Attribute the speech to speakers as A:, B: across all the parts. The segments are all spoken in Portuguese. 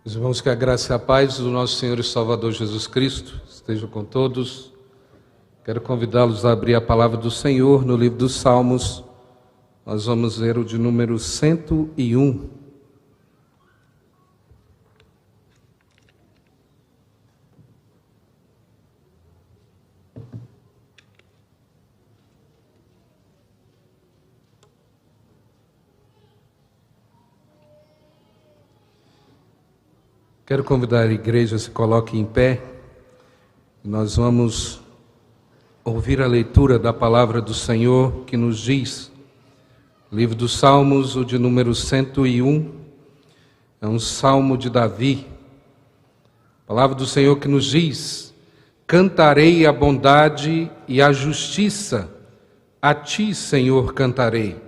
A: Meus irmãos, que a graça e a paz do nosso Senhor e Salvador Jesus Cristo estejam com todos. Quero convidá-los a abrir a palavra do Senhor no livro dos Salmos. Nós vamos ler o de número 101. Quero convidar a igreja a se coloque em pé. Nós vamos ouvir a leitura da palavra do Senhor que nos diz, livro dos Salmos, o de número 101, é um salmo de Davi. A palavra do Senhor que nos diz: cantarei a bondade e a justiça, a ti, Senhor, cantarei.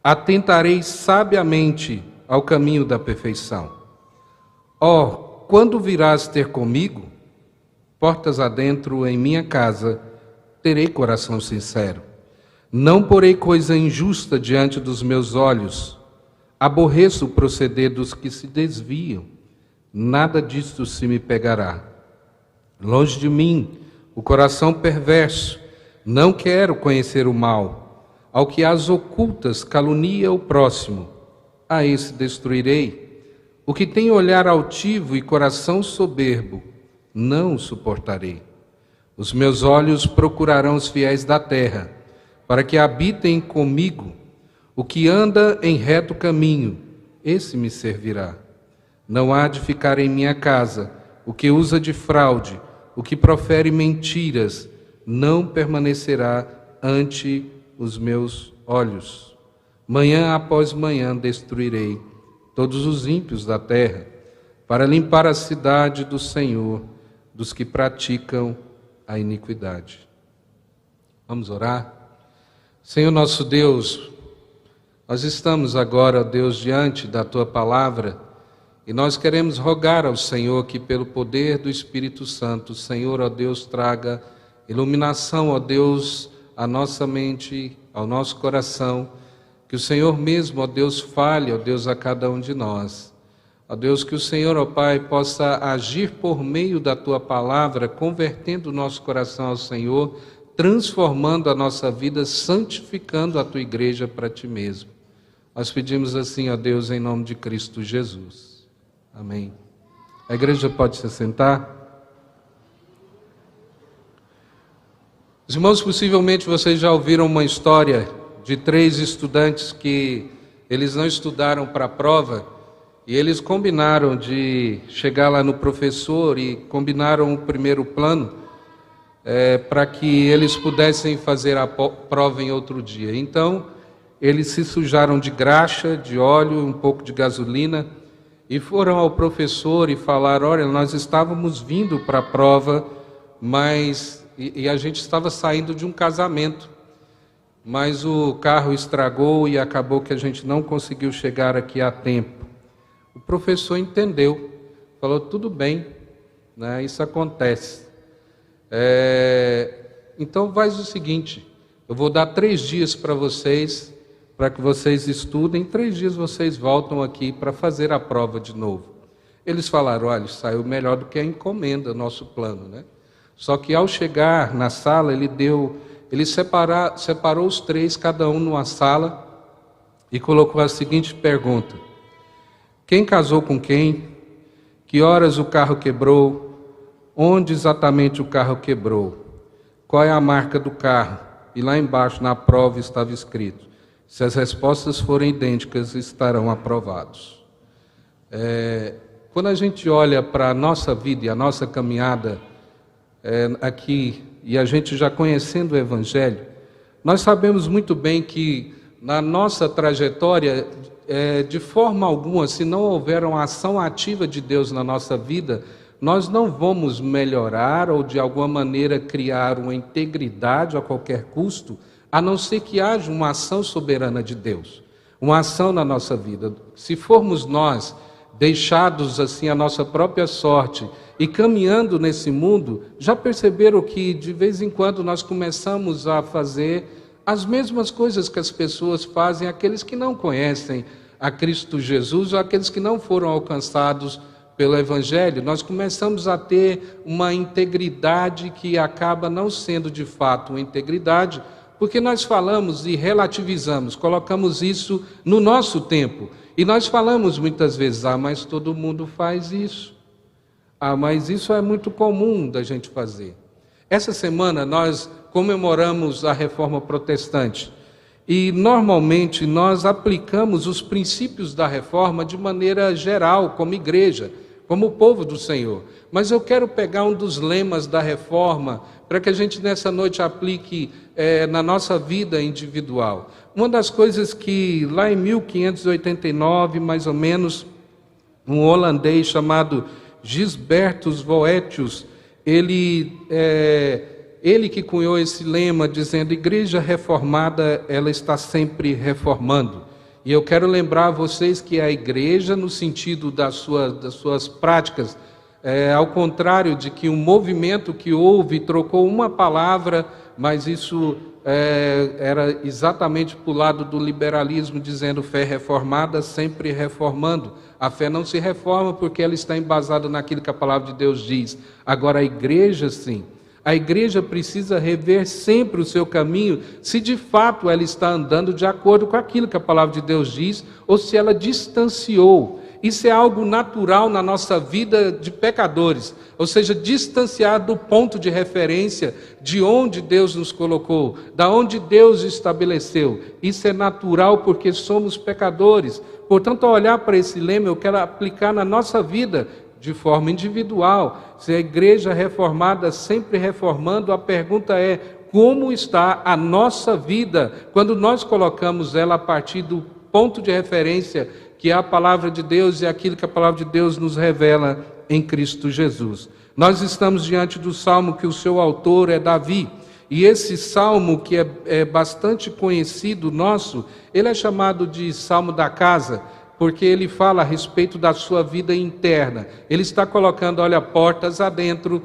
A: Atentarei sabiamente ao caminho da perfeição. Quando virás ter comigo, portas adentro em minha casa, terei coração sincero. Não porei coisa injusta diante dos meus olhos. Aborreço o proceder dos que se desviam. Nada disto se me pegará. Longe de mim o coração perverso. Não quero conhecer o mal. Ao que às ocultas calunia o próximo, a esse destruirei. O que tem olhar altivo e coração soberbo, não o suportarei. Os meus olhos procurarão os fiéis da terra, para que habitem comigo. O que anda em reto caminho, esse me servirá. Não há de ficar em minha casa o que usa de fraude, o que profere mentiras, não permanecerá ante os meus olhos. Manhã após manhã destruirei todos os ímpios da terra, para limpar a cidade do Senhor, dos que praticam a iniquidade. Vamos orar? Senhor nosso Deus, nós estamos agora, Deus, diante da Tua palavra, e nós queremos rogar ao Senhor que pelo poder do Espírito Santo, o Senhor, ó Deus, traga iluminação, ó Deus, à nossa mente, ao nosso coração. Que o Senhor mesmo, ó Deus, fale, ó Deus, a cada um de nós. Ó Deus, que o Senhor, ó Pai, possa agir por meio da Tua palavra, convertendo o nosso coração ao Senhor, transformando a nossa vida, santificando a Tua igreja para Ti mesmo. Nós pedimos assim, ó Deus, em nome de Cristo Jesus. Amém. A igreja pode se sentar. Os irmãos, possivelmente vocês já ouviram uma história de 3 estudantes que eles não estudaram para a prova e eles combinaram de chegar lá no professor e combinaram o primeiro plano para que eles pudessem fazer a prova em outro dia. Então, eles se sujaram de graxa, de óleo, um pouco de gasolina e foram ao professor e falaram: olha, nós estávamos vindo para a prova, mas e a gente estava saindo de um casamento. Mas o carro estragou e acabou que a gente não conseguiu chegar aqui a tempo. O professor entendeu, falou: tudo bem, né, isso acontece. Então faz o seguinte, eu vou dar 3 dias para vocês, para que vocês estudem, em 3 dias vocês voltam aqui para fazer a prova de novo. Eles falaram: olha, saiu melhor do que a encomenda, nosso plano, né? Só que ao chegar na sala, ele separou os 3, cada um numa sala, e colocou a seguinte pergunta: quem casou com quem? Que horas o carro quebrou? Onde exatamente o carro quebrou? Qual é a marca do carro? E lá embaixo na prova estava escrito: se as respostas forem idênticas, estarão aprovados. Quando a gente olha para a nossa vida e a nossa caminhada aqui, e a gente já conhecendo o Evangelho, nós sabemos muito bem que na nossa trajetória, de forma alguma, se não houver uma ação ativa de Deus na nossa vida, nós não vamos melhorar ou de alguma maneira criar uma integridade a qualquer custo, a não ser que haja uma ação soberana de Deus, uma ação na nossa vida. Se formos nós deixados assim à nossa própria sorte e caminhando nesse mundo, já perceberam que de vez em quando nós começamos a fazer as mesmas coisas que as pessoas fazem, aqueles que não conhecem a Cristo Jesus, ou aqueles que não foram alcançados pelo Evangelho, nós começamos a ter uma integridade que acaba não sendo de fato uma integridade, porque nós falamos e relativizamos, colocamos isso no nosso tempo. E nós falamos muitas vezes, mas todo mundo faz isso. Mas isso é muito comum da gente fazer. Essa semana nós comemoramos a Reforma Protestante. E normalmente nós aplicamos os princípios da Reforma de maneira geral, como igreja, como povo do Senhor. Mas eu quero pegar um dos lemas da Reforma para que a gente nessa noite aplique na nossa vida individual. Uma das coisas que lá em 1589, mais ou menos, um holandês chamado Gisbertus Voetius, ele que cunhou esse lema dizendo: igreja reformada, ela está sempre reformando. E eu quero lembrar a vocês que a igreja, no sentido das suas práticas, ao contrário de que um movimento que houve trocou uma palavra, mas isso era exatamente para o lado do liberalismo, dizendo fé reformada, sempre reformando. A fé não se reforma porque ela está embasada naquilo que a palavra de Deus diz. Agora a igreja, sim. A igreja precisa rever sempre o seu caminho, se de fato ela está andando de acordo com aquilo que a palavra de Deus diz, ou se ela distanciou. Isso é algo natural na nossa vida de pecadores, ou seja, distanciar do ponto de referência de onde Deus nos colocou, da onde Deus estabeleceu. Isso é natural porque somos pecadores. Portanto, ao olhar para esse lema, eu quero aplicar na nossa vida de forma individual. Se a igreja reformada sempre reformando, a pergunta é: como está a nossa vida quando nós colocamos ela a partir do ponto de referência que é a palavra de Deus e aquilo que a palavra de Deus nos revela em Cristo Jesus? Nós estamos diante do salmo que o seu autor é Davi, e esse salmo, que é bastante conhecido nosso, ele é chamado de Salmo da Casa, porque ele fala a respeito da sua vida interna. Ele está colocando: olha, portas adentro,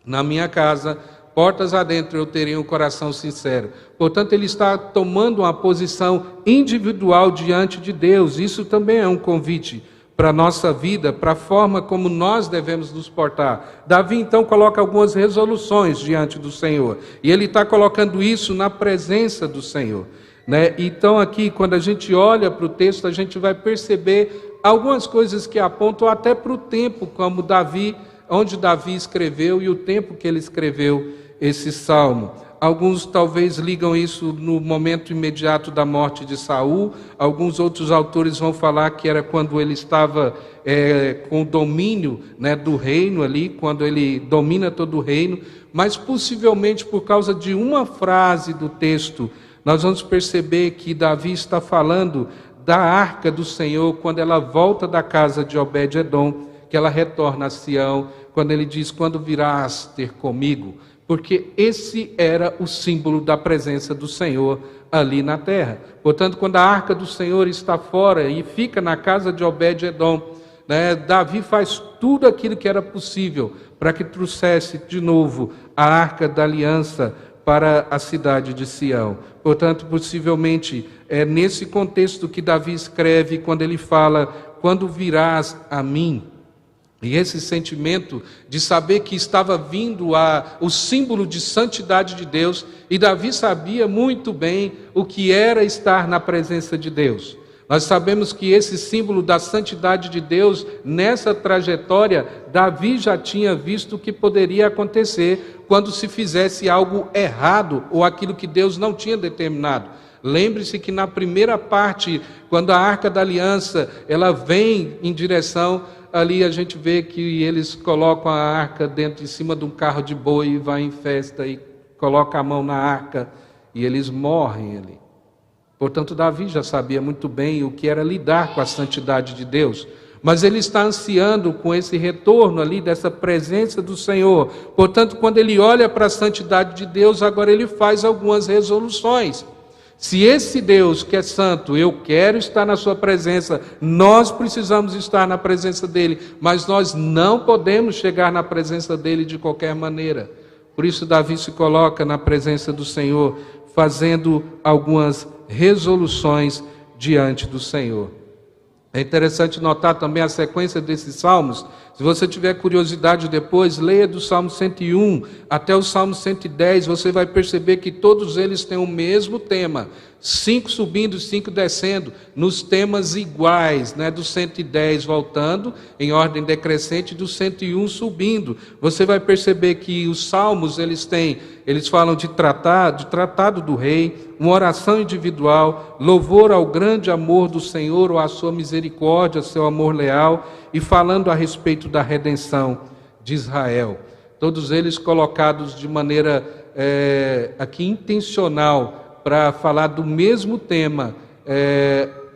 A: na minha casa, portas adentro eu terei um coração sincero. Portanto, ele está tomando uma posição individual diante de Deus. Isso também é um convite para a nossa vida, para a forma como nós devemos nos portar. Davi, então, coloca algumas resoluções diante do Senhor, e ele está colocando isso na presença do Senhor. Então aqui, quando a gente olha para o texto, a gente vai perceber algumas coisas que apontam até para o tempo, como Davi, onde Davi escreveu e o tempo que ele escreveu esse salmo. Alguns talvez ligam isso no momento imediato da morte de Saul. Alguns outros autores vão falar que era quando ele estava com o domínio do reino ali, quando ele domina todo o reino. Mas possivelmente por causa de uma frase do texto, nós vamos perceber que Davi está falando da arca do Senhor quando ela volta da casa de Obed-edom, que ela retorna a Sião, quando ele diz: quando virás ter comigo? Porque esse era o símbolo da presença do Senhor ali na terra. Portanto, quando a arca do Senhor está fora e fica na casa de Obed-edom, Davi faz tudo aquilo que era possível para que trouxesse de novo a arca da aliança para a cidade de Sião. Portanto, possivelmente, é nesse contexto que Davi escreve quando ele fala: quando virás a mim. E esse sentimento de saber que estava vindo o símbolo de santidade de Deus, e Davi sabia muito bem o que era estar na presença de Deus. Nós sabemos que esse símbolo da santidade de Deus, nessa trajetória, Davi já tinha visto o que poderia acontecer quando se fizesse algo errado ou aquilo que Deus não tinha determinado. Lembre-se que na primeira parte, quando a Arca da Aliança ela vem em direção, ali a gente vê que eles colocam a arca dentro, em cima de um carro de boi, e vai em festa e coloca a mão na arca e eles morrem ali. Portanto, Davi já sabia muito bem o que era lidar com a santidade de Deus, mas ele está ansiando com esse retorno ali dessa presença do Senhor. Portanto, quando ele olha para a santidade de Deus, agora ele faz algumas resoluções. Se esse Deus que é santo, eu quero estar na sua presença, nós precisamos estar na presença dele, mas nós não podemos chegar na presença dele de qualquer maneira. Por isso Davi se coloca na presença do Senhor, fazendo algumas resoluções diante do Senhor. É interessante notar também a sequência desses salmos. Se você tiver curiosidade depois, leia do Salmo 101 até o Salmo 110, você vai perceber que todos eles têm o mesmo tema. 5 subindo, 5 descendo, nos temas iguais, né? Do 110 voltando, em ordem decrescente, do 101 subindo. Você vai perceber que os salmos, eles falam de tratado do rei, uma oração individual, louvor ao grande amor do Senhor, ou à sua misericórdia, seu amor leal, e falando a respeito da redenção de Israel. Todos eles colocados de maneira aqui intencional, para falar do mesmo tema,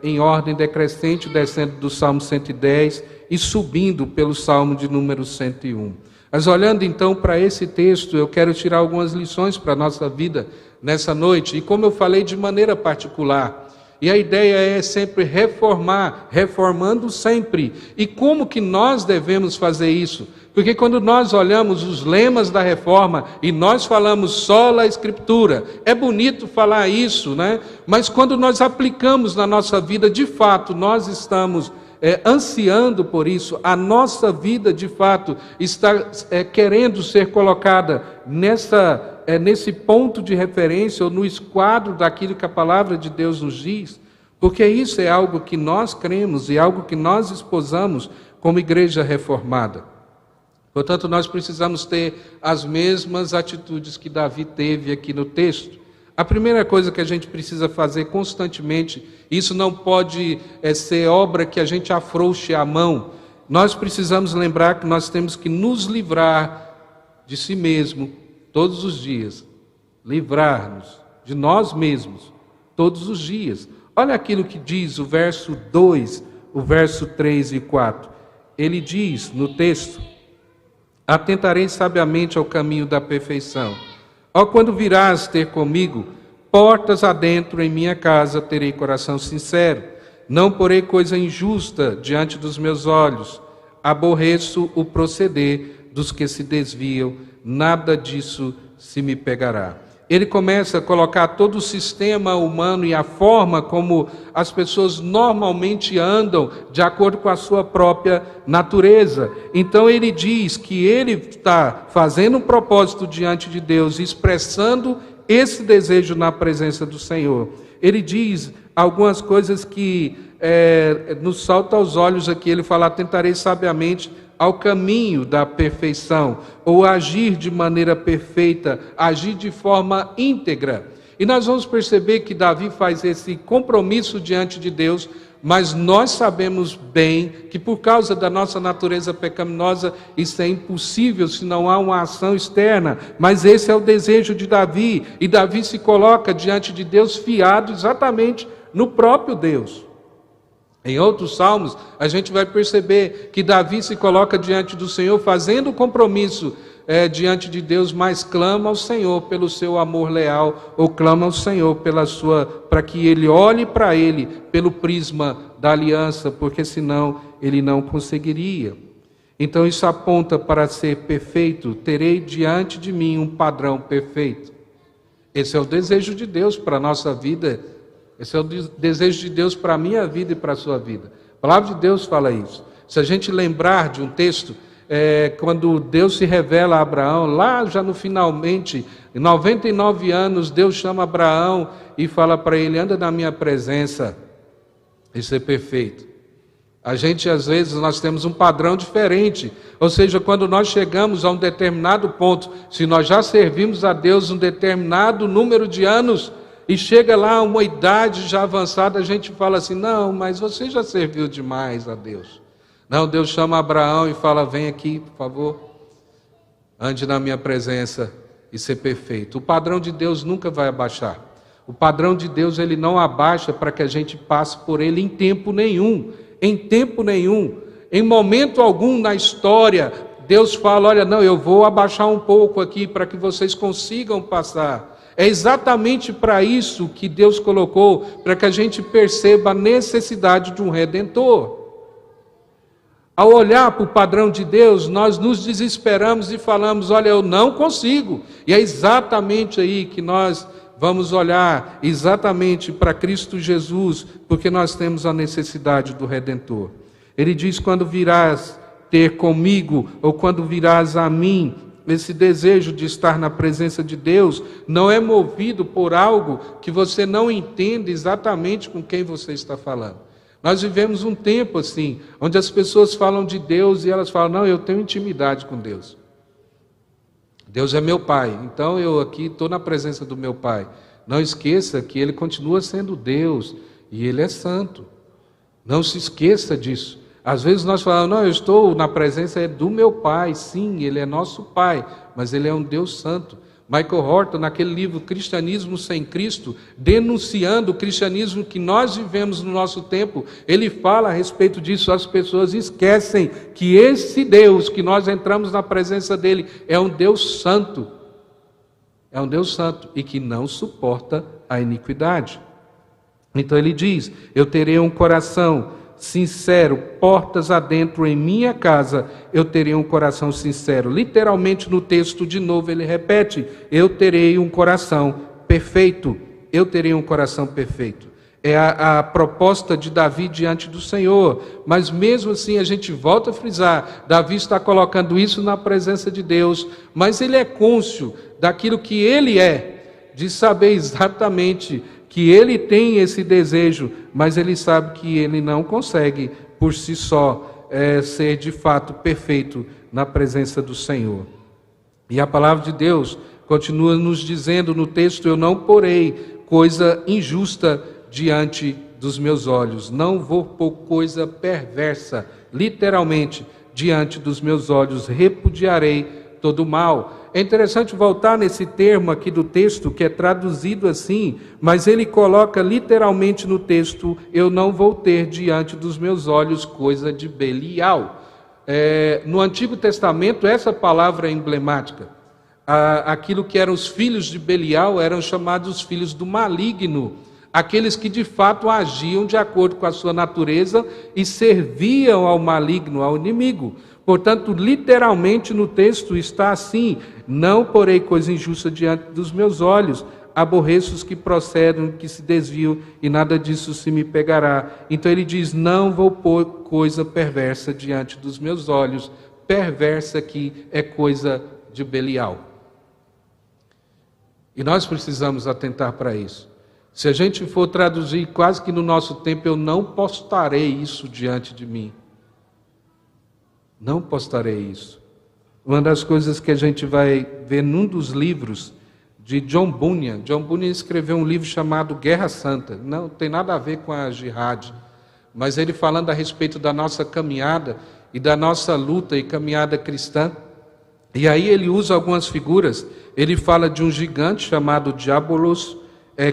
A: em ordem decrescente, descendo do Salmo 110 e subindo pelo Salmo de número 101. Mas olhando então para esse texto, eu quero tirar algumas lições para a nossa vida nessa noite, e como eu falei, de maneira particular. E a ideia é sempre reformando sempre. E como que nós devemos fazer isso? Porque quando nós olhamos os lemas da reforma e nós falamos sola escritura, é bonito falar isso, né? Mas quando nós aplicamos na nossa vida, de fato, nós estamos ansiando por isso, a nossa vida de fato está querendo ser colocada nesse ponto de referência ou no esquadro daquilo que a palavra de Deus nos diz, porque isso é algo que nós cremos e algo que nós esposamos como igreja reformada. Portanto, nós precisamos ter as mesmas atitudes que Davi teve aqui no texto. A primeira coisa que a gente precisa fazer constantemente, isso não pode ser obra que a gente afrouxe a mão. Nós precisamos lembrar que nós temos que nos livrar de si mesmo todos os dias. Livrar-nos de nós mesmos todos os dias. Olha aquilo que diz o verso 2, o verso 3 e 4. Ele diz no texto: atentarei sabiamente ao caminho da perfeição. Ó, quando virás ter comigo, portas adentro em minha casa, terei coração sincero. Não porei coisa injusta diante dos meus olhos. Aborreço o proceder dos que se desviam. Nada disso se me pegará. Ele começa a colocar todo o sistema humano e a forma como as pessoas normalmente andam de acordo com a sua própria natureza. Então ele diz que ele está fazendo um propósito diante de Deus, expressando esse desejo na presença do Senhor. Ele diz algumas coisas que nos saltam aos olhos aqui. Ele fala: atentarei sabiamente ao caminho da perfeição, ou agir de maneira perfeita, agir de forma íntegra. E nós vamos perceber que Davi faz esse compromisso diante de Deus, mas nós sabemos bem que por causa da nossa natureza pecaminosa, isso é impossível se não há uma ação externa. Mas esse é o desejo de Davi, e Davi se coloca diante de Deus fiado exatamente no próprio Deus. Em outros salmos, a gente vai perceber que Davi se coloca diante do Senhor, fazendo o compromisso diante de Deus, mas clama ao Senhor pelo seu amor leal, ou clama ao Senhor para que ele olhe para ele pelo prisma da aliança, porque senão ele não conseguiria. Então isso aponta para ser perfeito: terei diante de mim um padrão perfeito. Esse é o desejo de Deus para a nossa vida. Esse é o desejo de Deus para a minha vida e para a sua vida. A palavra de Deus fala isso. Se a gente lembrar de um texto, quando Deus se revela a Abraão, lá já no finalmente, em 99 anos, Deus chama Abraão e fala para ele: anda na minha presença e ser perfeito. A gente, às vezes, nós temos um padrão diferente. Ou seja, quando nós chegamos a um determinado ponto, se nós já servimos a Deus um determinado número de anos, e chega lá uma idade já avançada, a gente fala assim: não, mas você já serviu demais a Deus. Não, Deus chama Abraão e fala: vem aqui, por favor, ande na minha presença e ser perfeito. O padrão de Deus nunca vai abaixar. O padrão de Deus, ele não abaixa para que a gente passe por ele em tempo nenhum. Em tempo nenhum. Em momento algum na história, Deus fala: olha, não, eu vou abaixar um pouco aqui para que vocês consigam passar. É exatamente para isso que Deus colocou, para que a gente perceba a necessidade de um Redentor. Ao olhar para o padrão de Deus, nós nos desesperamos e falamos: olha, eu não consigo. E é exatamente aí que nós vamos olhar exatamente para Cristo Jesus, porque nós temos a necessidade do Redentor. Ele diz: quando virás ter comigo, ou quando virás a mim, esse desejo de estar na presença de Deus não é movido por algo que você não entende exatamente com quem você está falando. Nós vivemos um tempo assim, onde as pessoas falam de Deus e elas falam: não, eu tenho intimidade com Deus. Deus é meu Pai, então eu aqui estou na presença do meu Pai. Não esqueça que Ele continua sendo Deus e Ele é santo. Não se esqueça disso. Às vezes nós falamos: não, eu estou na presença do meu Pai. Sim, Ele é nosso Pai, mas Ele é um Deus santo. Michael Horton, naquele livro Cristianismo Sem Cristo, denunciando o cristianismo que nós vivemos no nosso tempo, ele fala a respeito disso. As pessoas esquecem que esse Deus, que nós entramos na presença dele, é um Deus santo. É um Deus santo e que não suporta a iniquidade. Então ele diz: eu terei um coração sincero, portas adentro em minha casa, eu terei um coração sincero. Literalmente no texto, de novo, ele repete: eu terei um coração perfeito. Eu terei um coração perfeito. É a proposta de Davi diante do Senhor. Mas mesmo assim a gente volta a frisar: Davi está colocando isso na presença de Deus, mas ele é cônscio daquilo que ele é, de saber exatamente que ele tem esse desejo, mas ele sabe que ele não consegue por si só ser de fato perfeito na presença do Senhor. E a palavra de Deus continua nos dizendo no texto: eu não porei coisa injusta diante dos meus olhos, não vou pôr coisa perversa, literalmente, diante dos meus olhos, repudiarei todo o mal. É interessante voltar nesse termo aqui do texto, que é traduzido assim, mas ele coloca literalmente no texto: eu não vou ter diante dos meus olhos coisa de Belial. No Antigo Testamento, essa palavra é emblemática. Aquilo que eram os filhos de Belial eram chamados filhos do maligno, aqueles que de fato agiam de acordo com a sua natureza e serviam ao maligno, ao inimigo. Portanto, literalmente no texto está assim: não porei coisa injusta diante dos meus olhos, aborreço os que procedem, que se desviam, e nada disso se me pegará. Então ele diz: não vou pôr coisa perversa diante dos meus olhos. Perversa aqui é coisa de Belial. E nós precisamos atentar para isso. Se a gente for traduzir quase que no nosso tempo: eu não postarei isso diante de mim. Não postarei isso. Uma das coisas que a gente vai ver num dos livros de John Bunyan. John Bunyan escreveu um livro chamado Guerra Santa. Não tem nada a ver com a jihad, mas ele falando a respeito da nossa caminhada e da nossa luta e caminhada cristã. E aí ele usa algumas figuras. Ele fala de um gigante chamado Diabolos,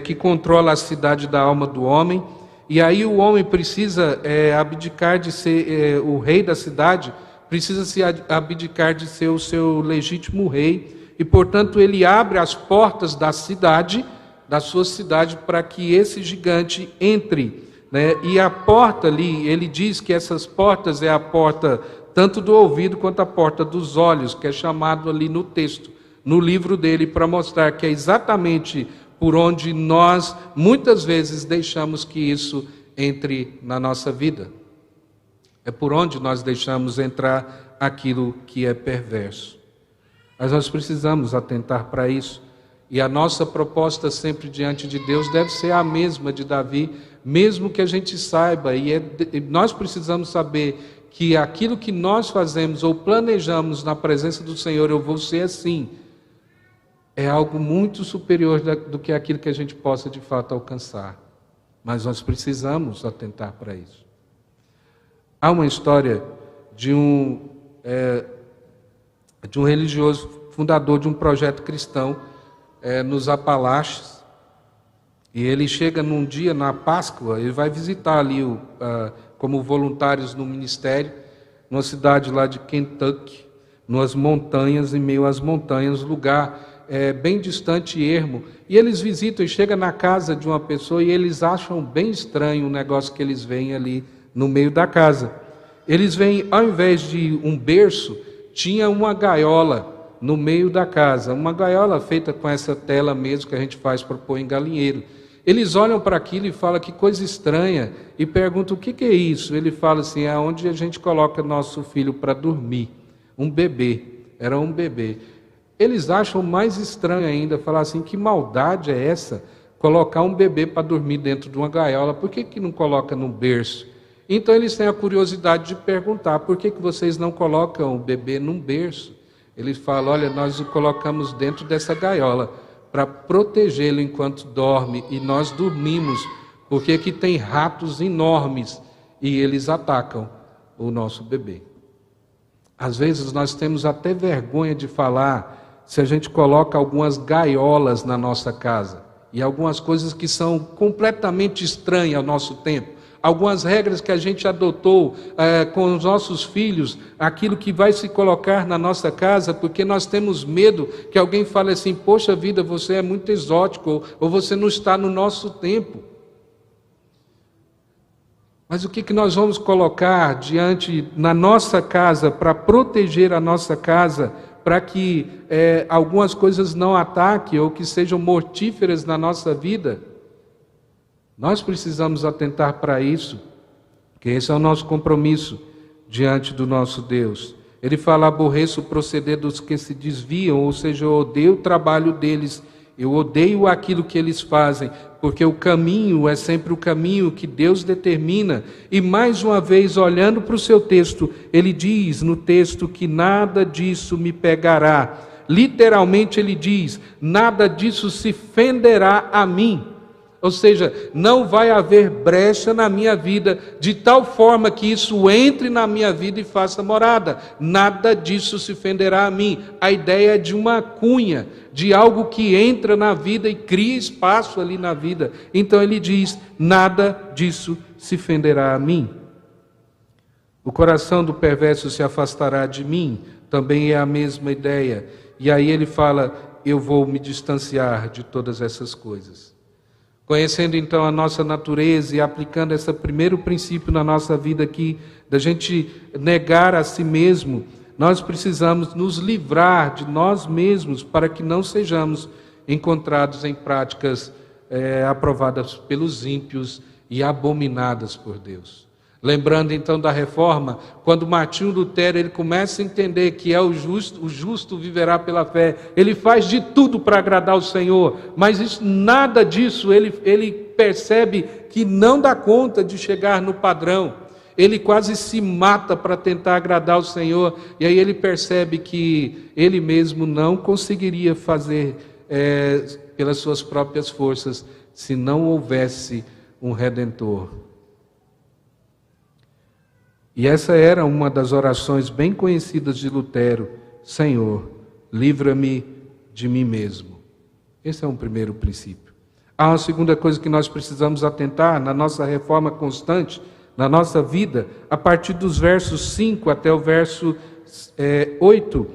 A: que controla a cidade da alma do homem. E aí o homem precisa abdicar de ser o rei da cidade, precisa se abdicar de ser o seu legítimo rei, e portanto ele abre as portas da cidade, da sua cidade, para que esse gigante entre, né? E a porta ali, ele diz que essas portas é a porta tanto do ouvido quanto a porta dos olhos, que é chamado ali no texto, no livro dele, para mostrar que é exatamente por onde nós muitas vezes deixamos que isso entre na nossa vida. É por onde nós deixamos entrar aquilo que é perverso. Mas nós precisamos atentar para isso. E a nossa proposta sempre diante de Deus deve ser a mesma de Davi, mesmo que a gente saiba, nós precisamos saber que aquilo que nós fazemos ou planejamos na presença do Senhor: eu vou ser assim, é algo muito superior do que aquilo que a gente possa de fato alcançar. Mas nós precisamos atentar para isso. Há uma história de um religioso fundador de um projeto cristão nos Apalaches, e ele chega num dia, na Páscoa, ele vai visitar ali como voluntários no ministério, numa cidade lá de Kentucky, nas montanhas, em meio às montanhas, lugar bem distante e ermo, e eles visitam e chegam na casa de uma pessoa e eles acham bem estranho o negócio que eles veem ali no meio da casa. Eles veem, ao invés de um berço, tinha uma gaiola no meio da casa, uma gaiola feita com essa tela mesmo que a gente faz para pôr em galinheiro. Eles olham para aquilo e falam que coisa estranha e perguntam o que é isso. Ele fala assim, é onde a gente coloca nosso filho para dormir, um bebê, era um bebê. Eles acham mais estranho ainda, falar assim, que maldade é essa? Colocar um bebê para dormir dentro de uma gaiola, por que não coloca num berço? Então eles têm a curiosidade de perguntar, por que vocês não colocam o bebê num berço? Eles falam, olha, nós o colocamos dentro dessa gaiola para protegê-lo enquanto dorme, e nós dormimos, porque aqui tem ratos enormes e eles atacam o nosso bebê. Às vezes nós temos até vergonha de falar se a gente coloca algumas gaiolas na nossa casa, e algumas coisas que são completamente estranhas ao nosso tempo, algumas regras que a gente adotou com os nossos filhos, aquilo que vai se colocar na nossa casa, porque nós temos medo que alguém fale assim, poxa vida, você é muito exótico, ou você não está no nosso tempo. Mas o que nós vamos colocar na nossa casa, para proteger a nossa casa, para que algumas coisas não ataquem ou que sejam mortíferas na nossa vida? Nós precisamos atentar para isso, porque esse é o nosso compromisso diante do nosso Deus. Ele fala, aborreço o proceder dos que se desviam, ou seja, eu odeio o trabalho deles, eu odeio aquilo que eles fazem, porque o caminho é sempre o caminho que Deus determina. E mais uma vez, olhando para o seu texto, ele diz no texto que nada disso me pegará. Literalmente ele diz, nada disso se fenderá a mim. Ou seja, não vai haver brecha na minha vida, de tal forma que isso entre na minha vida e faça morada. Nada disso se fenderá a mim. A ideia é de uma cunha, de algo que entra na vida e cria espaço ali na vida. Então ele diz, nada disso se fenderá a mim. O coração do perverso se afastará de mim, também é a mesma ideia. E aí ele fala, eu vou me distanciar de todas essas coisas. Conhecendo então a nossa natureza e aplicando esse primeiro princípio na nossa vida aqui, da gente negar a si mesmo, nós precisamos nos livrar de nós mesmos para que não sejamos encontrados em práticas aprovadas pelos ímpios e abominadas por Deus. Lembrando então da reforma, quando Martinho Lutero ele começa a entender que é o justo viverá pela fé, ele faz de tudo para agradar o Senhor, mas nada disso ele percebe que não dá conta de chegar no padrão, ele quase se mata para tentar agradar o Senhor, e aí ele percebe que ele mesmo não conseguiria fazer pelas suas próprias forças, se não houvesse um Redentor. E essa era uma das orações bem conhecidas de Lutero, Senhor, livra-me de mim mesmo. Esse é um primeiro princípio. Há uma segunda coisa que nós precisamos atentar na nossa reforma constante, na nossa vida, a partir dos versos 5 até o verso 8,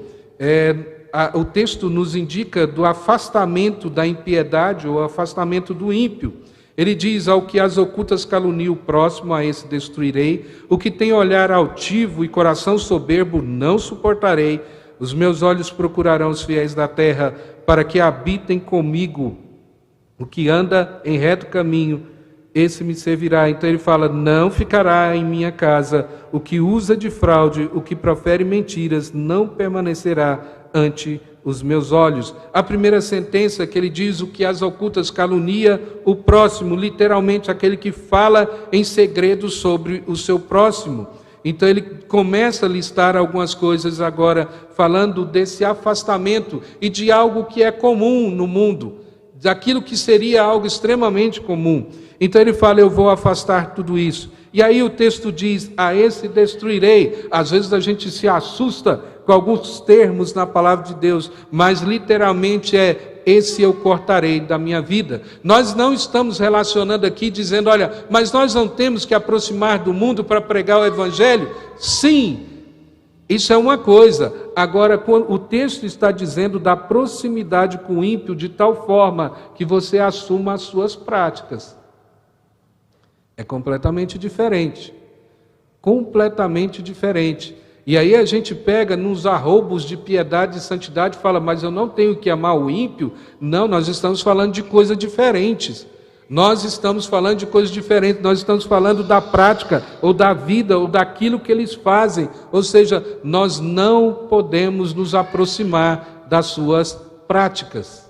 A: o texto nos indica do afastamento da impiedade ou afastamento do ímpio. Ele diz, ao que as ocultas calunio o próximo, a esse destruirei. O que tem olhar altivo e coração soberbo, não suportarei. Os meus olhos procurarão os fiéis da terra, para que habitem comigo. O que anda em reto caminho, esse me servirá. Então ele fala, não ficará em minha casa. O que usa de fraude, o que profere mentiras, não permanecerá ante os meus olhos. A primeira sentença que ele diz, o que as ocultas calunia o próximo, literalmente aquele que fala em segredo sobre o seu próximo. Então ele começa a listar algumas coisas agora, falando desse afastamento e de algo que é comum no mundo, daquilo que seria algo extremamente comum. Então ele fala, eu vou afastar tudo isso. E aí o texto diz, a esse destruirei. Às vezes a gente se assusta com alguns termos na palavra de Deus, mas literalmente esse eu cortarei da minha vida. Nós não estamos relacionando aqui dizendo, olha, mas nós não temos que aproximar do mundo para pregar o Evangelho? Sim, isso é uma coisa. Agora, o texto está dizendo da proximidade com o ímpio de tal forma que você assuma as suas práticas. É completamente diferente. Completamente diferente. E aí a gente pega nos arroubos de piedade e santidade e fala, mas eu não tenho que amar o ímpio. Não, nós estamos falando de coisas diferentes. Nós estamos falando de coisas diferentes, nós estamos falando da prática, ou da vida, ou daquilo que eles fazem. Ou seja, nós não podemos nos aproximar das suas práticas.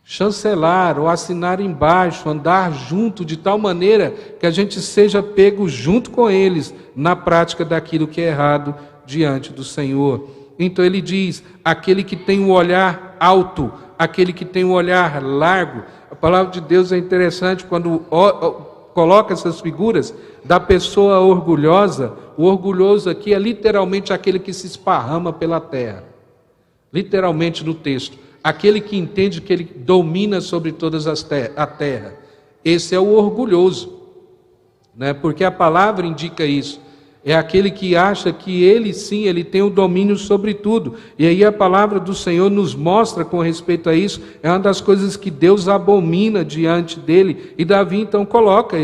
A: Chancelar ou assinar embaixo, andar junto de tal maneira que a gente seja pego junto com eles na prática daquilo que é errado diante do Senhor. Então ele diz, aquele que tem um olhar alto, aquele que tem um olhar largo. A palavra de Deus é interessante quando coloca essas figuras da pessoa orgulhosa. O orgulhoso aqui é literalmente aquele que se esparrama pela terra. Literalmente no texto. Aquele que entende que ele domina sobre todas a terra. Esse é o orgulhoso, né? Porque a palavra indica isso. É aquele que acha que ele sim, ele tem o domínio sobre tudo. E aí a palavra do Senhor nos mostra com respeito a isso, é uma das coisas que Deus abomina diante dele. E Davi então coloca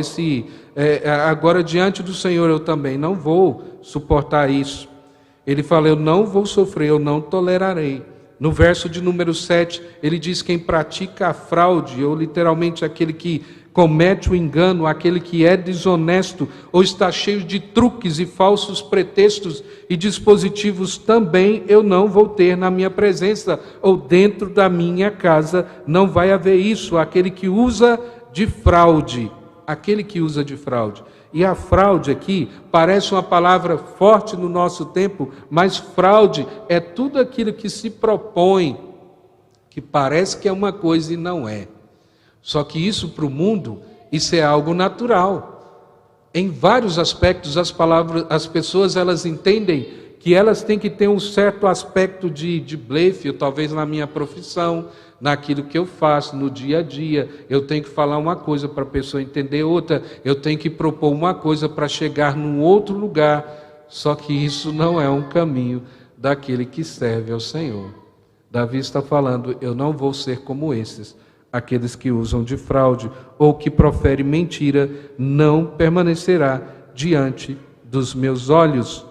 A: agora diante do Senhor eu também não vou suportar isso. Ele fala, eu não vou sofrer, eu não tolerarei. No verso de número 7, ele diz, quem pratica a fraude, ou literalmente aquele que comete o engano, aquele que é desonesto, ou está cheio de truques e falsos pretextos e dispositivos, também eu não vou ter na minha presença, ou dentro da minha casa, não vai haver isso. Aquele que usa de fraude, E a fraude aqui parece uma palavra forte no nosso tempo, mas fraude é tudo aquilo que se propõe, que parece que é uma coisa e não é. Só que isso para o mundo, isso é algo natural. Em vários aspectos, as pessoas elas entendem que elas têm que ter um certo aspecto de blefe, ou talvez na minha profissão, naquilo que eu faço no dia a dia. Eu tenho que falar uma coisa para a pessoa entender outra, eu tenho que propor uma coisa para chegar num outro lugar. Só que isso não é um caminho daquele que serve ao Senhor. Davi está falando, eu não vou ser como esses. Aqueles que usam de fraude ou que proferem mentira não permanecerá diante dos meus olhos.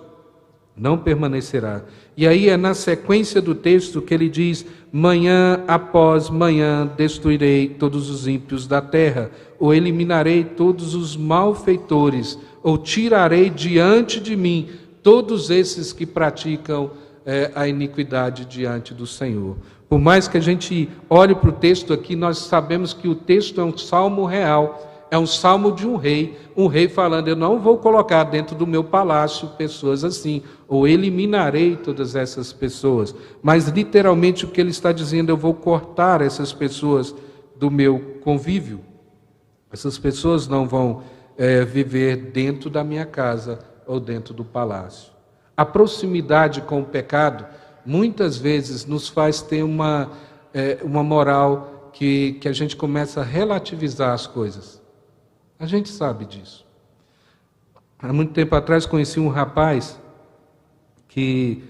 A: Não permanecerá. E aí é na sequência do texto que ele diz, manhã após manhã destruirei todos os ímpios da terra, ou eliminarei todos os malfeitores, ou tirarei diante de mim todos esses que praticam a iniquidade diante do Senhor. Por mais que a gente olhe para o texto aqui, nós sabemos que o texto é um salmo real, é um salmo de um rei falando, eu não vou colocar dentro do meu palácio pessoas assim, ou eliminarei todas essas pessoas. Mas literalmente o que ele está dizendo, eu vou cortar essas pessoas do meu convívio. Essas pessoas não vão viver dentro da minha casa ou dentro do palácio. A proximidade com o pecado muitas vezes nos faz ter uma moral que a gente começa a relativizar as coisas. A gente sabe disso. Há muito tempo atrás conheci um rapaz que,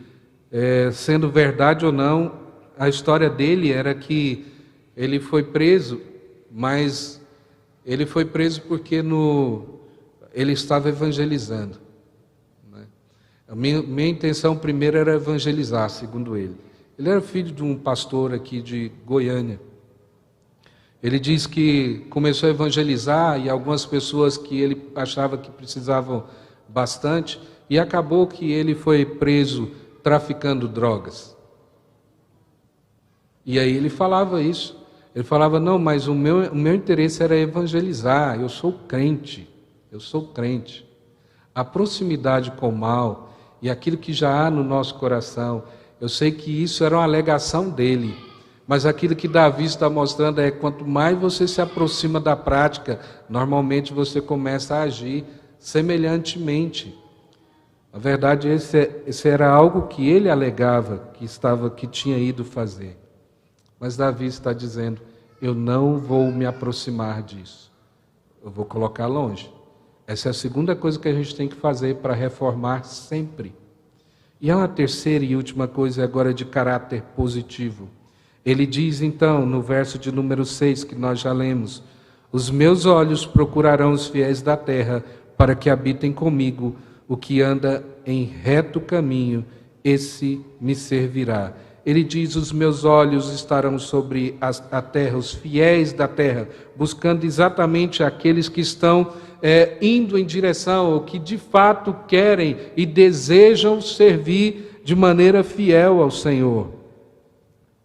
A: sendo verdade ou não, a história dele era que ele foi preso, mas ele foi preso porque ele estava evangelizando. A minha intenção primeiro era evangelizar, segundo ele. Ele era filho de um pastor aqui de Goiânia. Ele diz que começou a evangelizar e algumas pessoas que ele achava que precisavam bastante, e acabou que ele foi preso traficando drogas. E aí ele falava isso. Ele falava, não, mas o meu interesse era evangelizar, eu sou crente. A proximidade com o mal e aquilo que já há no nosso coração, eu sei que isso era uma alegação dele. Mas aquilo que Davi está mostrando é quanto mais você se aproxima da prática, normalmente você começa a agir semelhantemente. Na verdade, esse era algo que ele alegava que tinha ido fazer. Mas Davi está dizendo, eu não vou me aproximar disso. Eu vou colocar longe. Essa é a segunda coisa que a gente tem que fazer para reformar sempre. E há uma terceira e última coisa agora de caráter positivo. Ele diz então, no verso de número 6, que nós já lemos, os meus olhos procurarão os fiéis da terra, para que habitem comigo. o que anda em reto caminho, esse me servirá. Ele diz, os meus olhos estarão sobre a terra, os fiéis da terra, buscando exatamente aqueles que estão indo em direção, ou que de fato querem e desejam servir de maneira fiel ao Senhor.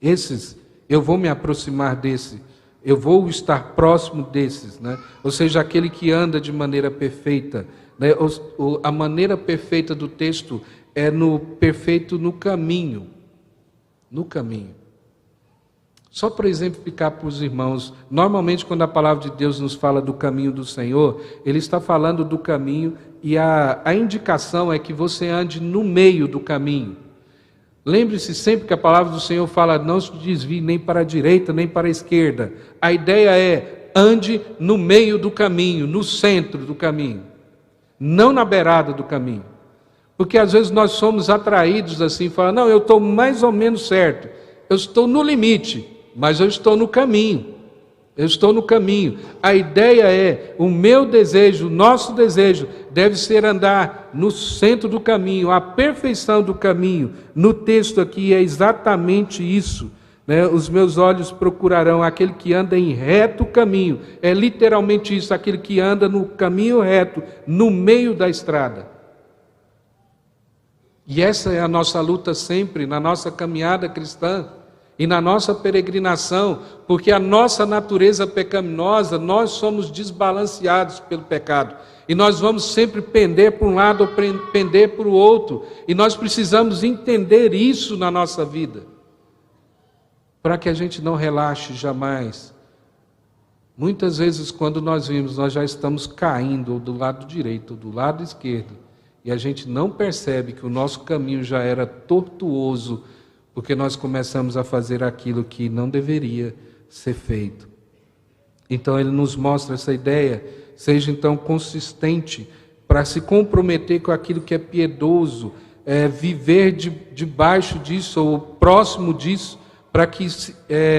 A: Esses, eu vou me aproximar desse, eu vou estar próximo desses, né? Ou seja, aquele que anda de maneira perfeita, né? A maneira perfeita do texto é perfeito no caminho. No caminho. Só para exemplificar para os irmãos, normalmente quando a palavra de Deus nos fala do caminho do Senhor, Ele está falando do caminho e a indicação é que você ande no meio do caminho. Lembre-se sempre que a palavra do Senhor fala, não se desvie nem para a direita nem para a esquerda. A ideia é, ande no meio do caminho, no centro do caminho, não na beirada do caminho. Porque às vezes nós somos atraídos assim, falando, não, eu estou mais ou menos certo, eu estou no limite, mas eu estou no caminho, eu estou no caminho. A ideia é, o meu desejo, o nosso desejo, deve ser andar no centro do caminho, a perfeição do caminho. No texto aqui é exatamente isso, né? Os meus olhos procurarão aquele que anda em reto caminho, é literalmente isso, aquele que anda no caminho reto, no meio da estrada. E essa é a nossa luta sempre, na nossa caminhada cristã e na nossa peregrinação, porque a nossa natureza pecaminosa, nós somos desbalanceados pelo pecado. E nós vamos sempre pender para um lado ou pender para o outro. E nós precisamos entender isso na nossa vida, para que a gente não relaxe jamais. Muitas vezes, quando nós vimos, nós já estamos caindo, ou do lado direito, ou do lado esquerdo. E a gente não percebe que o nosso caminho já era tortuoso, porque nós começamos a fazer aquilo que não deveria ser feito. Então ele nos mostra essa ideia, seja então consistente para se comprometer com aquilo que é piedoso, viver debaixo disso ou próximo disso, para que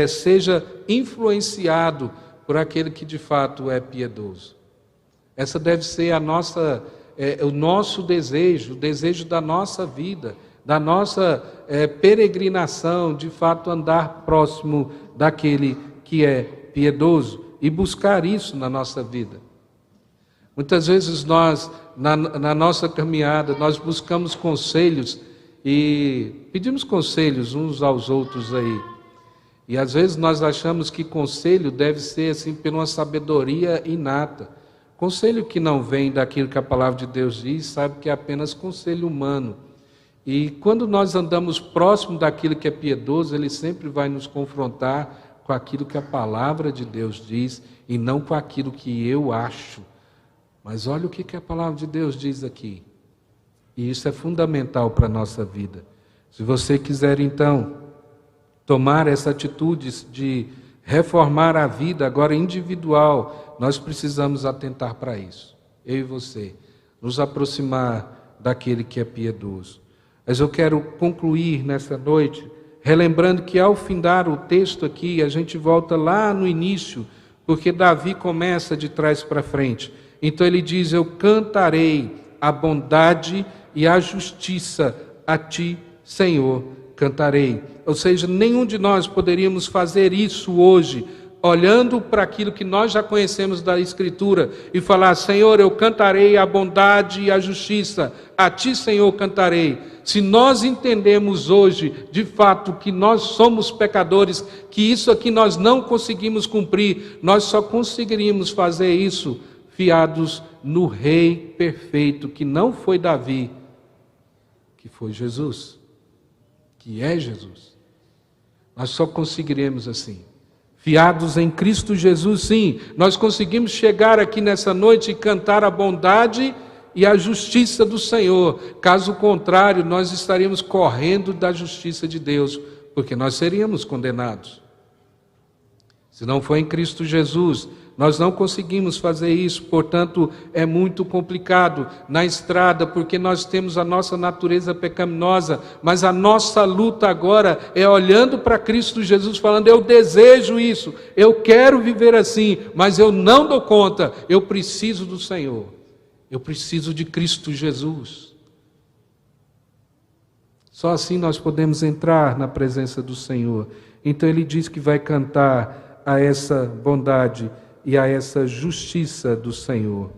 A: seja influenciado por aquele que de fato é piedoso. Essa deve ser o nosso desejo, o desejo da nossa vida, da nossa peregrinação, de fato andar próximo daquele que é piedoso e buscar isso na nossa vida. Muitas vezes nós, na nossa caminhada, nós buscamos conselhos e pedimos conselhos uns aos outros aí. E às vezes nós achamos que conselho deve ser assim por uma sabedoria inata. Conselho que não vem daquilo que a palavra de Deus diz, sabe que é apenas conselho humano. E quando nós andamos próximo daquilo que é piedoso, ele sempre vai nos confrontar com aquilo que a palavra de Deus diz e não com aquilo que eu acho. Mas olha o que a palavra de Deus diz aqui. E isso é fundamental para a nossa vida. Se você quiser então tomar essa atitude de reformar a vida agora individual, nós precisamos atentar para isso, eu e você, nos aproximar daquele que é piedoso. Mas eu quero concluir nessa noite, relembrando que ao findar o texto aqui, a gente volta lá no início, porque Davi começa de trás para frente. Então ele diz, eu cantarei a bondade e a justiça a ti, Senhor, cantarei. Ou seja, nenhum de nós poderíamos fazer isso hoje, olhando para aquilo que nós já conhecemos da Escritura e falar, Senhor, eu cantarei a bondade e a justiça, a Ti, Senhor, cantarei. Se nós entendemos hoje, de fato, que nós somos pecadores, que isso aqui nós não conseguimos cumprir, nós só conseguiríamos fazer isso fiados no Rei perfeito, que não foi Davi, que foi Jesus, que é Jesus. Nós só conseguiremos assim. Fiados em Cristo Jesus, sim, nós conseguimos chegar aqui nessa noite e cantar a bondade e a justiça do Senhor. Caso contrário, nós estaríamos correndo da justiça de Deus, porque nós seríamos condenados. Se não for em Cristo Jesus, nós não conseguimos fazer isso, portanto, é muito complicado na estrada, porque nós temos a nossa natureza pecaminosa, mas a nossa luta agora é olhando para Cristo Jesus, falando, eu desejo isso, eu quero viver assim, mas eu não dou conta, eu preciso do Senhor. Eu preciso de Cristo Jesus. Só assim nós podemos entrar na presença do Senhor. Então ele diz que vai cantar a essa bondade e a essa justiça do Senhor.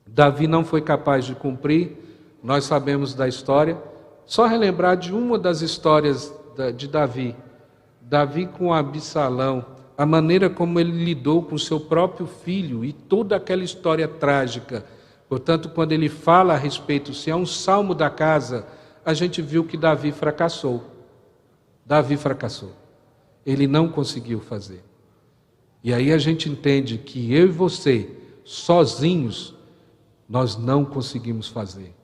A: Davi não foi capaz de cumprir, nós sabemos da história. Só relembrar de uma das histórias de Davi. Davi com Absalão, a maneira como ele lidou com seu próprio filho e toda aquela história trágica. Portanto, quando ele fala a respeito, se é um salmo da casa, a gente viu que Davi fracassou. Davi fracassou. Ele não conseguiu fazer. E aí a gente entende que eu e você, sozinhos, nós não conseguimos fazer.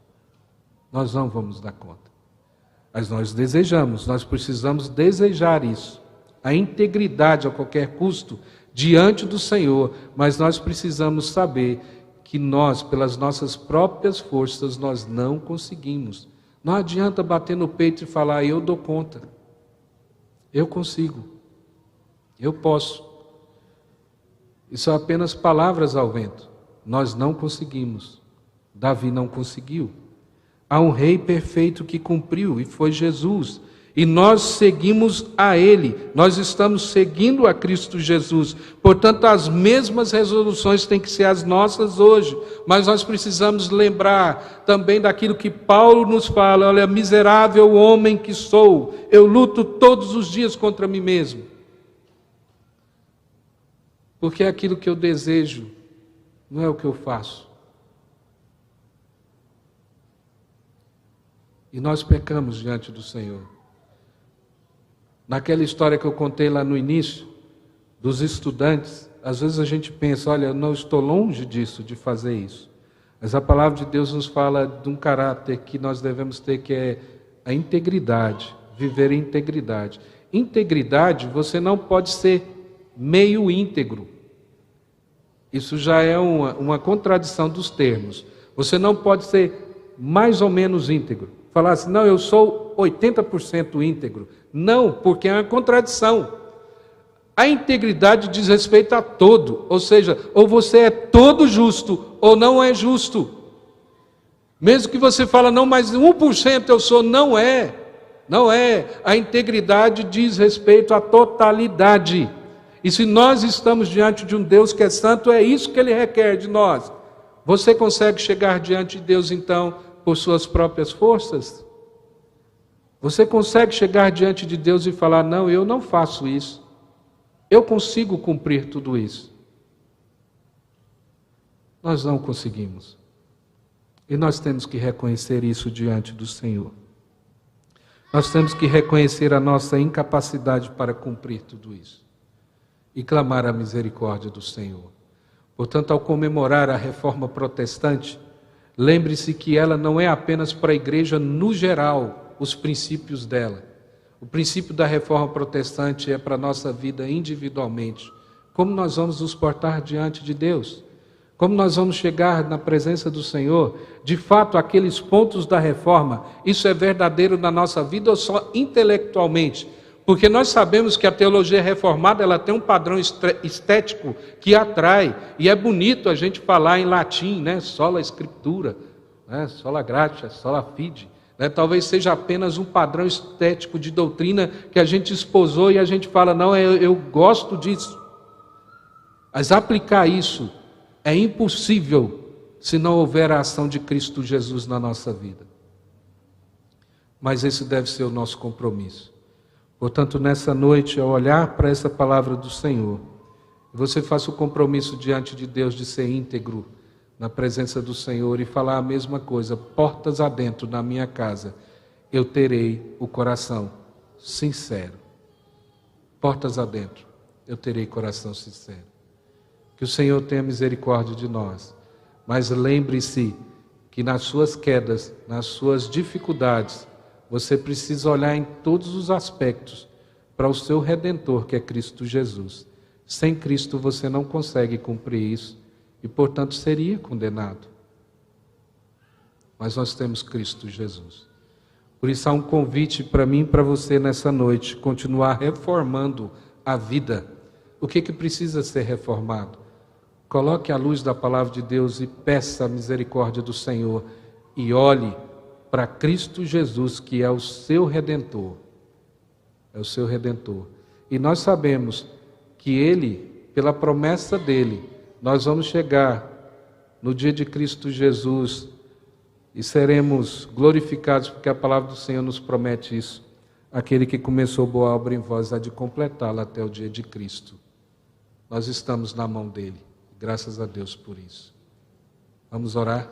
A: Nós não vamos dar conta. Mas nós desejamos, nós precisamos desejar isso. A integridade a qualquer custo diante do Senhor, mas nós precisamos saber que nós, pelas nossas próprias forças, nós não conseguimos. Não adianta bater no peito e falar, eu dou conta. Eu consigo. Eu posso. Isso são apenas palavras ao vento. Nós não conseguimos. Davi não conseguiu. Há um rei perfeito que cumpriu, e foi Jesus. E nós seguimos a Ele. Nós estamos seguindo a Cristo Jesus. Portanto, as mesmas resoluções têm que ser as nossas hoje. Mas nós precisamos lembrar também daquilo que Paulo nos fala. Olha, miserável homem que sou, eu luto todos os dias contra mim mesmo. Porque aquilo que eu desejo não é o que eu faço. E nós pecamos diante do Senhor. Naquela história que eu contei lá no início, dos estudantes, às vezes a gente pensa, olha, eu não estou longe disso, de fazer isso. Mas a palavra de Deus nos fala de um caráter que nós devemos ter, que é a integridade, viver em integridade. Integridade, você não pode ser meio íntegro. Isso já é uma contradição dos termos. Você não pode ser mais ou menos íntegro. Falar assim, não, eu sou 80% íntegro. Não, porque é uma contradição. A integridade diz respeito a todo. Ou seja, ou você é todo justo, ou não é justo. Mesmo que você fala, não, mas 1% eu sou, não é. Não é. A integridade diz respeito à totalidade. E se nós estamos diante de um Deus que é santo, é isso que Ele requer de nós. Você consegue chegar diante de Deus, então, por suas próprias forças? Você consegue chegar diante de Deus e falar, não, eu não faço isso. Eu consigo cumprir tudo isso. Nós não conseguimos. E nós temos que reconhecer isso diante do Senhor. Nós temos que reconhecer a nossa incapacidade para cumprir tudo isso. E clamar a misericórdia do Senhor. Portanto, ao comemorar a reforma protestante, lembre-se que ela não é apenas para a igreja no geral, os princípios dela. O princípio da reforma protestante é para a nossa vida individualmente. Como nós vamos nos portar diante de Deus? Como nós vamos chegar na presença do Senhor? De fato, aqueles pontos da reforma, isso é verdadeiro na nossa vida ou só intelectualmente? Porque nós sabemos que a teologia reformada ela tem um padrão estético que atrai. E é bonito a gente falar em latim, né? Sola Scriptura, né? Sola Gratia, Sola Fide. Né? Talvez seja apenas um padrão estético de doutrina que a gente esposou e a gente fala, não, eu gosto disso. Mas aplicar isso é impossível se não houver a ação de Cristo Jesus na nossa vida. Mas esse deve ser o nosso compromisso. Portanto, nessa noite, ao olhar para essa palavra do Senhor, você faça o compromisso diante de Deus de ser íntegro na presença do Senhor e falar a mesma coisa, portas adentro na minha casa, eu terei o coração sincero. Portas adentro, eu terei coração sincero. Que o Senhor tenha misericórdia de nós, mas lembre-se que nas suas quedas, nas suas dificuldades, você precisa olhar em todos os aspectos para o seu Redentor, que é Cristo Jesus. Sem Cristo você não consegue cumprir isso e, portanto, seria condenado. Mas nós temos Cristo Jesus. Por isso há um convite para mim e para você nessa noite, continuar reformando a vida. O que precisa ser reformado? coloque a luz da palavra de Deus e peça a misericórdia do Senhor e olhe para Cristo Jesus, que é o seu Redentor. É o seu Redentor. E nós sabemos que Ele, pela promessa dEle, nós vamos chegar no dia de Cristo Jesus e seremos glorificados, porque a palavra do Senhor nos promete isso. Aquele que começou boa obra em vós há de completá-la até o dia de Cristo. Nós estamos na mão dEle. Graças a Deus por isso. Vamos orar?